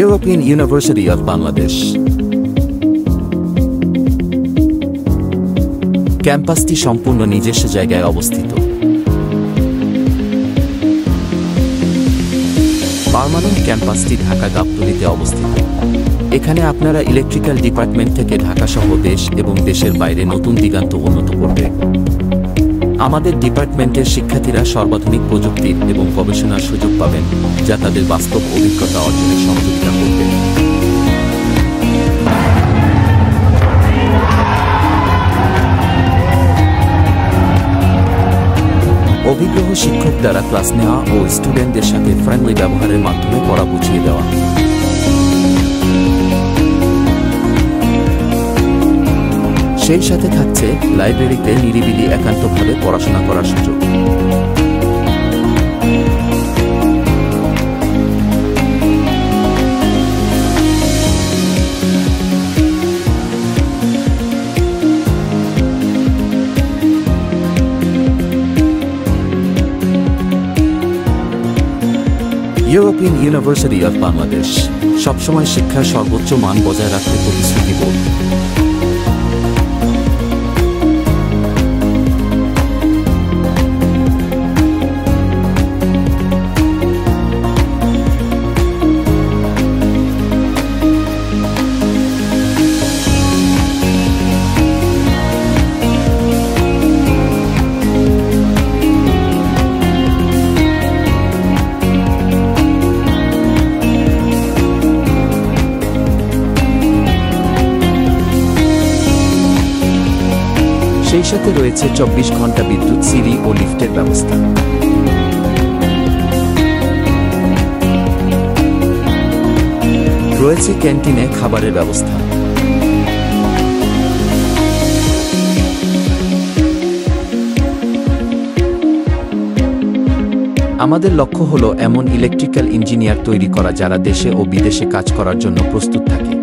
European University of Bangladesh. ক্যাম্পাসটি সম্পূর্ণ নিজস্ব জায়গায় অবস্থিত। পার্মানেন্ট ক্যাম্পাসটি ঢাকা গাবতলীতে অবস্থিত। এখানে আপনারা ইলেকট্রিক্যাল ডিপার্টমেন্ট থেকে ঢাকা সহ দেশ এবং দেশের বাইরে নতুন দিগান্ত উন্নত করবে। আমাদের ডিপার্টমেন্টের শিক্ষার্থীরা সর্বাধুনিক প্রযুক্তির এবং গবেষণার সুযোগ পাবেন, যা তাদের বাস্তব অভিজ্ঞতা অর্জনে সহযোগিতা করবে। অভিজ্ঞ শিক্ষক দ্বারা ক্লাস নেওয়া ও স্টুডেন্টদের সাথে ফ্রেন্ডলি ব্যবহারের মাধ্যমে পড়া বুঝিয়ে দেওয়া। সেই সাথে থাকছে লাইব্রেরিতে নিরিবিলি একান্তভাবে পড়াশোনা করার সুযোগ। ইউরোপিয়ান ইউনিভার্সিটি অফ বাংলাদেশ সবসময় শিক্ষার সর্বোচ্চ মান বজায় রাখতে প্রতিশ্রুতিবদ্ধ। সেই সাথে রয়েছে 24 ঘন্টা বিদ্যুৎ, সিঁড়ি ও লিফটের ব্যবস্থা। রয়েছে ক্যান্টিনে খাবারের ব্যবস্থা। আমাদের লক্ষ্য হলো এমন ইলেকট্রিক্যাল ইঞ্জিনিয়ার তৈরি করা যারা দেশে ও বিদেশে কাজ করার জন্য প্রস্তুত থাকে।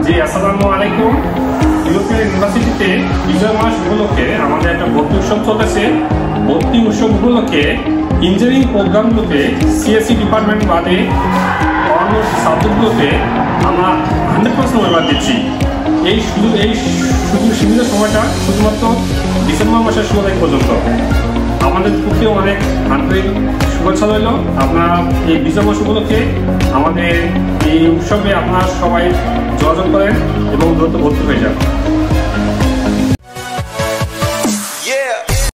জি, আসসালামু আলাইকুম। ইউরোপিয়ান ইউনিভার্সিটিতে বিজয় মাস উপলক্ষে আমাদের একটা ভর্তি উৎসব চলতেছে। ভর্তি উৎসব উপলক্ষে ইঞ্জিনিয়ারিং প্রোগ্রামগুলোতে সিএসসি ডিপার্টমেন্ট বাদে অন্য সাবজেক্টগুলোতে আমরা 100% ওয়েবার দিচ্ছি। এই সীমিত সময়টা শুধুমাত্র ডিসেম্বর মাসের 16 তারিখ পর্যন্ত। আমাদের পক্ষে অনেক আন্তরিক শুভেচ্ছা রইল। আপনারা এই বিজয় মাস উপলক্ষে আমাদের এই উৎসবে আপনারা সবাই যোগাযোগ করেন এবং দ্রুত ভর্তি হয়ে যান।